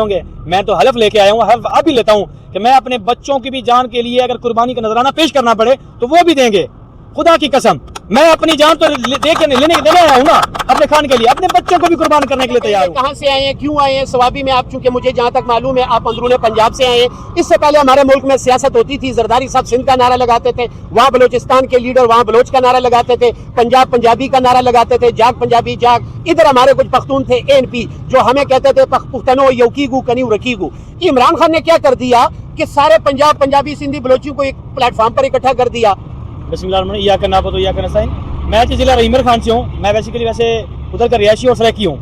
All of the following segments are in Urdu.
ہوں گے. میں تو حلف لے کے آیا ہوں, حلف اب بھی لیتا ہوں کہ میں اپنے بچوں کی بھی جان کے لیے اگر قربانی کا نذرانہ پیش کرنا پڑے تو وہ بھی دیں گے. خدا کی قسم میں اپنی جان تو لینے آیا ہوں نا اپنے خان کے لیے, اپنے بچوں کو بھی قربان کرنے کے لیے تیار ہوں. کہاں سے آئے ہیں, کیوں آئے ہیں سوابی میں آپ؟ چونکہ مجھے جہاں تک معلوم ہے آپ اندرون پنجاب سے آئے ہیں. اس سے پہلے ہمارے ملک میں سیاست ہوتی تھی, زرداری صاحب سندھ کا نعرہ لگاتے تھے, وہاں بلوچستان کے لیڈر وہاں بلوچ کا نعرہ لگاتے تھے, پنجاب پنجابی کا نعرہ لگاتے تھے, جاگ پنجابی جاگ. ادھر ہمارے کچھ پختون تھے ANP جو ہمیں کہتے تھے پختنو یوکیگو کنیو رکیگو. عمران خان نے کیا کر دیا کہ سارے پنجاب پنجابی سندھی بلوچیوں کو ایک پلیٹ فارم پر اکٹھا کر دیا. بسم اللہ الرحمن الرحیم. یا کرنا تو یا کرنا سائن. میں ضلع رحیمر خان سے ہوں. میں بیسیکلی ویسے ادھر کا رہائشی اور سرائکی ہوں.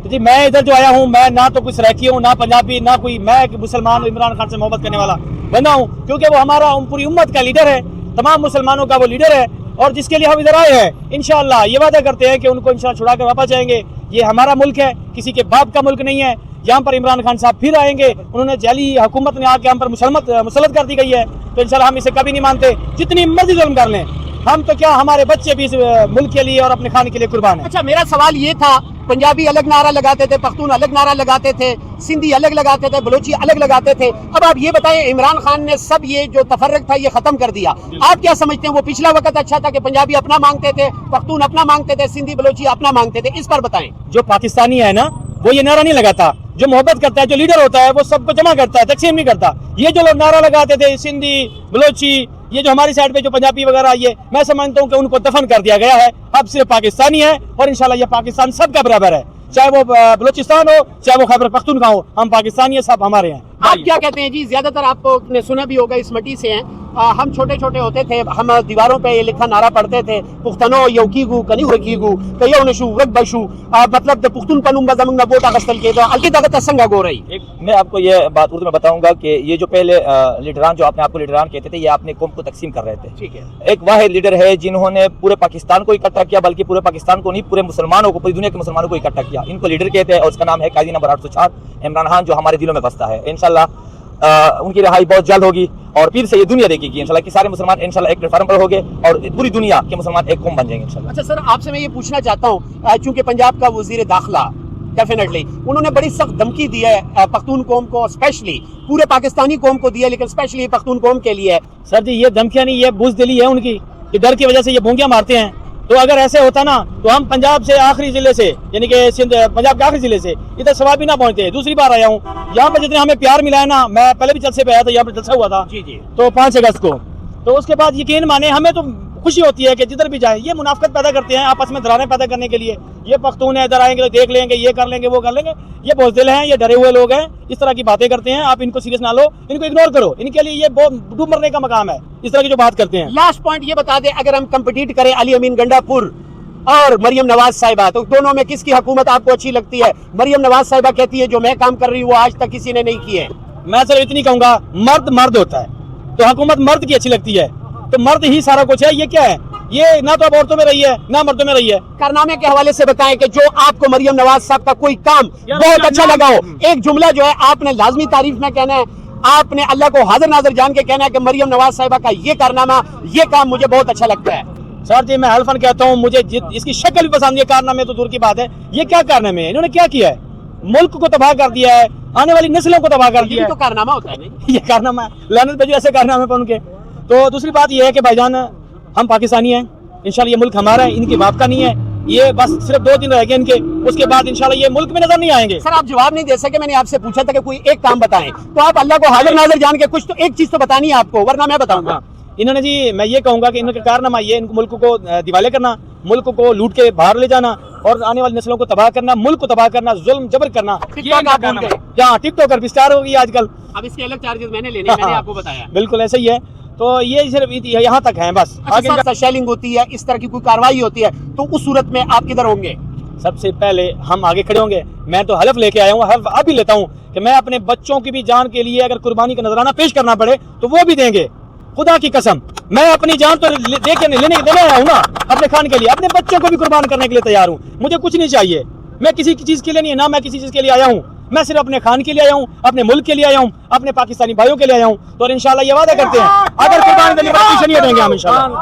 جی میں ادھر جو آیا ہوں, میں نہ تو کوئی سرائکی ہوں نہ پنجابی نہ کوئی, میں ایک مسلمان عمران خان سے محبت کرنے والا بندہ ہوں, کیونکہ وہ ہمارا پوری امت کا لیڈر ہے, تمام مسلمانوں کا وہ لیڈر ہے, اور جس کے لیے ہم ادھر آئے ہیں انشاءاللہ یہ وعدہ کرتے ہیں کہ ان کو انشاءاللہ چھڑا کر واپس جائیں گے. یہ ہمارا ملک ہے, کسی کے باپ کا ملک نہیں ہے. یہاں پر عمران خان صاحب پھر آئیں گے, انہوں نے جعلی حکومت نے آ کے ہم پر مسلط کر دی گئی ہے, تو انشاءاللہ ہم اسے کبھی نہیں مانتے, جتنی مرضی ظلم کر لیں. ہم تو کیا, ہمارے بچے بھی اس ملک کے لیے اور اپنے خان کے لیے قربان ہیں. اچھا میرا سوال یہ تھا, پنجابی الگ نعرہ لگاتے تھے, پختون الگ نعرہ لگاتے تھے, سندھی الگ لگاتے تھے, بلوچی الگ لگاتے تھے. اب آپ یہ بتائیں عمران خان نے سب یہ جو تفرق تھا یہ ختم کر دیا. آپ کیا سمجھتے ہیں وہ پچھلا وقت اچھا تھا کہ پنجابی اپنا مانگتے تھے, پختون اپنا مانگتے تھے, سندھی بلوچی اپنا مانگتے تھے؟ اس پر بتائیں. جو پاکستانی ہے نا وہ یہ نعرہ نہیں لگاتا, جو محبت کرتا ہے, جو لیڈر ہوتا ہے وہ سب کو جمع کرتا ہے, تقسیم نہیں کرتا. یہ جو لوگ نعرہ لگاتے تھے سندھی بلوچی, یہ جو ہماری سائڈ پہ جو پنجابی وغیرہ, یہ میں سمجھتا ہوں کہ ان کو دفن کر دیا گیا ہے. اب صرف پاکستانی ہے, اور انشاءاللہ یہ پاکستان سب کا برابر ہے, چاہے وہ بلوچستان ہو چاہے وہ خیبر پختونخوا ہو, ہم پاکستانی ہیں, سب ہمارے ہیں. آپ کیا کہتے ہیں جی؟ زیادہ تر آپ نے سنا بھی ہوگا اس مٹی سے ہیں, ہم چھوٹے چھوٹے ہوتے تھے, ہم دیواروں پہ یہ لکھا نعرہ پڑھتے تھے, پختنو یوکیگو کنیو رکیگو کیو نشو رک بشو, مطلب پختون پنم بزمنگ بوٹا غسل کے تو الکی طاقت سنگا گو رہی. میں آپ کو یہ بات اردو میں بتاؤں گا کہ یہ جو پہلے لیڈران جو اپنے آپ کو لیڈران کہتے تھے, یہ اپنے قوم کو تقسیم کر رہے تھے. ٹھیک ہے, ایک واحد لیڈر ہے جنہوں نے پورے پاکستان کو اکٹھا کیا, بلکہ پورے پاکستان کو نہیں, پورے مسلمانوں کو, پوری دنیا کے مسلمانوں کو اکٹھا کیا. ان کو لیڈر کہتے ہیں, اور اس کا نام ہے قائدی نمبر 804 عمران خان, جو ہمارے دلوں میں بستا ہے. انشاءاللہ ان کی رہائی بہت جلد ہوگی, اور پھر سے یہ دنیا دیکھے گی انشاءاللہ کہ سارے مسلمان انشاءاللہ ایک پلیٹ فارم پر ہوگے, اور پوری دنیا کے مسلمان ایک قوم بن جائیں گے انشاءاللہ. اچھا سر, آپ سے میں یہ پوچھنا چاہتا ہوں, چونکہ پنجاب کا وزیر داخلہ ڈیفینیٹلی انہوں نے بڑی سخت دھمکی دی ہے پختون قوم کو, اسپیشلی پورے پاکستانی قوم کو دی ہے, لیکن اسپیشلی پختون قوم کے لیے. سر جی یہ دھمکیاں نہیں, یہ بزدلی ہے ان کی, کہ ڈر کی وجہ سے یہ بونگیاں مارتے ہیں. تو اگر ایسے ہوتا نا تو ہم پنجاب سے آخری ضلع سے, یعنی کہ سندھ پنجاب کے آخری ضلع سے ادھر سوابی نہ پہنچتے. دوسری بار آیا ہوں یہاں پہ, جتنے ہمیں پیار ملا ہے نا, میں پہلے بھی جلسے پہ آیا تھا, یہاں پہ جلسہ ہوا تھا تو 5 اگست کو, تو اس کے بعد یقین مانے ہمیں تو خوشی ہوتی ہے کہ جدھر بھی جائیں. یہ منافقت پیدا کرتے ہیں آپس میں, دراڑیں پیدا کرنے کے لیے. یہ پختون ہے, ادھر آئیں گے دیکھ لیں گے, یہ کر لیں گے وہ کر لیں گے. یہ بزدل ہیں, یہ ڈرے ہوئے لوگ ہیں, اس طرح کی باتیں کرتے ہیں. آپ ان کو سیریس نہ لو, ان کو اگنور کرو, ان کے لیے یہ بہت ڈوب مرنے کا مقام ہے اس طرح کی جو بات کرتے ہیں. لاسٹ پوائنٹ یہ بتا دیں, اگر ہم کمپٹیٹ کریں علی امین گنڈا پور اور مریم نواز صاحبہ, تو دونوں میں کس کی حکومت آپ کو اچھی لگتی ہے؟ مریم نواز صاحبہ کہتی ہے جو میں کام کر رہی ہوں وہ آج تک کسی نے نہیں کی ہے. میں صرف اتنی کہوں گا, مرد ہوتا ہے تو حکومت مرد کی اچھی لگتی ہے, تو مرد ہی سارا کچھ ہے. یہ کیا ہے, یہ نہ تو اب عورتوں میں رہی ہے نہ مردوں میں رہی ہے. کارنامے کے حوالے سے بتائیں کہ جو آپ کو مریم نواز صاحب کا کوئی کام بہت اچھا لگا ہو, ایک جملہ جو ہے آپ نے لازمی تعریف میں کہنا ہے, آپ نے اللہ کو حاضر ناظر جان کے کہنا ہے کہ مریم نواز صاحبہ کا یہ کارنامہ, یہ کام مجھے بہت اچھا لگتا ہے. سر جی میں حلفاً کہتا ہوں, مجھے اس کی شکل بھی پسند ہے, کارنامے تو دور کی بات ہے. یہ کیا کارنامے ہیں, انہوں نے کیا کیا ہے, ملک کو تباہ کر دیا ہے, آنے والی نسلوں کو تباہ کر دیا ہے. تو کارنامہ ہوتا ہے نہیں, یہ کارنامہ ہے, لعنت بھیجو ایسے کارنامے پر ان کے. تو دوسری بات یہ ہے کہ بھائی جان ہم پاکستانی ہیں, انشاءاللہ یہ ملک ہمارا ہے, ان کی باپ کا نہیں ہے. یہ بس صرف 2 دن رہ گئے ان کے, اس کے بعد انشاءاللہ یہ ملک میں نظر نہیں آئیں گے. سر آپ جواب نہیں دے سکے, میں نے آپ سے پوچھا تھا کہ کوئی ایک کام بتائیں, تو آپ اللہ کو حاضر ناظر جان کے کچھ تو ایک چیز تو بتانی ہے آپ کو, ورنہ میں بتاؤں گا. انہوں نے جی, میں یہ کہوں گا کہ ان کا کارنامہ یہ, ان کو ملک کو دیوالے کرنا, ملک کو لوٹ کے باہر لے جانا, اور آنے والی نسلوں کو تباہ کرنا, ملک کو تباہ کرنا, ظلم جبر کرنا. جہاں ٹک ٹاکر بھی سٹار ہو گئی آج کل. اب اس کے الگ چارجز میں نے لینے, میں نے آپ کو بتایا. بالکل ایسا ہی ہے. تو یہ صرف یہاں تک ہیں بس. اگر شیلنگ ہوتی ہے, اس طرح کی کوئی کاروائی ہوتی ہے, تو اس صورت میں آپ کدھر ہوں گے؟ سب سے پہلے ہم آگے کھڑے ہوں گے. میں تو حلف لے کے آیا ہوں, حلف اب بھی لیتا ہوں کہ میں اپنے بچوں کی بھی جان کے لیے اگر قربانی کا نذرانہ پیش کرنا پڑے تو وہ بھی دیں گے. خدا کی قسم میں اپنی جان تو لینے آیا ہوں نا اپنے خان کے لیے, اپنے بچوں کو بھی قربان کرنے کے لیے تیار ہوں. مجھے کچھ نہیں چاہیے, میں کسی چیز کے لیے نہیں, نہ میں کسی چیز کے لیے آیا ہوں. میں صرف اپنے خان کے لیے آیا ہوں, اپنے ملک کے لیے آیا ہوں, اپنے پاکستانی بھائیوں کے لیے آیا ہوں. تو انشاءاللہ یہ وعدہ کرتے ہیں اگر قربان کرنے پر پیچھے نہیں ہٹیں گے ہم انشاءاللہ.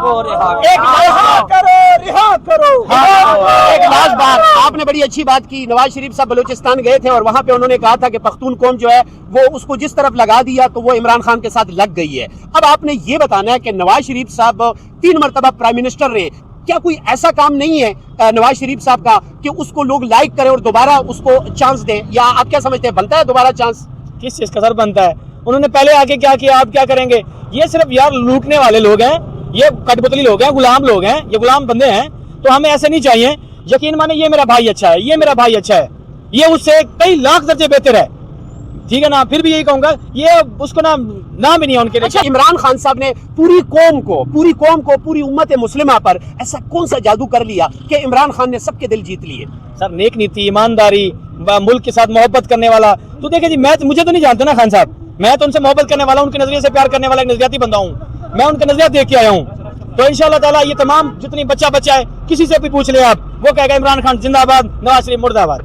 رہا کرو. ایک لاسٹ بات, آپ نے بڑی اچھی بات کی. نواز شریف صاحب بلوچستان گئے تھے اور وہاں پہ انہوں نے کہا تھا کہ پختون قوم جو ہے وہ اس کو جس طرف لگا دیا تو وہ عمران خان کے ساتھ لگ گئی ہے. اب آپ نے یہ بتانا ہے کہ نواز شریف صاحب 3 مرتبہ پرائم منسٹر رہے, کیا کوئی ایسا کام نہیں ہے نواز شریف صاحب کا کہ اس کو لوگ لائک کریں اور دوبارہ اس کو چانس دیں, یا آپ کیا سمجھتے ہیں بنتا ہے دوبارہ چانس؟ کس چیز کا سر بنتا ہے؟ انہوں نے پہلے آگے کیا کیا, آپ کیا کریں گے؟ یہ صرف یار لوٹنے والے لوگ ہیں, یہ کٹ پتلی لوگ ہیں, غلام لوگ ہیں, یہ غلام بندے ہیں. تو ہمیں ایسے نہیں چاہیے. یقین مانے یہ میرا بھائی اچھا ہے, یہ میرا بھائی اچھا ہے, یہ اس سے کئی لاکھ درجے بہتر ہے, ٹھیک ہے نا. پھر بھی یہی کہوں گا یہ اس کو نام بھی نہیں ہے ان کے لیے. اچھا, عمران خان صاحب نے پوری قوم کو پوری امت مسلمہ پر ایسا کون سا جادو کر لیا کہ عمران خان نے سب کے دل جیت لیے؟ سر نیک نیتی, ایمانداری, ملک کے ساتھ محبت کرنے والا. تو دیکھیں جی, مجھے تو نہیں جانتے نا خان صاحب, میں تو ان سے محبت کرنے والا ہوں, ان کے نظریے سے پیار کرنے والا ایک نظریاتی بندہ ہوں. میں ان کے نظریات دیکھ کے آیا ہوں. تو انشاءاللہ تعالیٰ یہ تمام جتنی بچہ ہے, کسی سے بھی پوچھ لیں آپ, وہ کہے گا عمران خان زندہ آباد, نواز شریف مردہ آباد.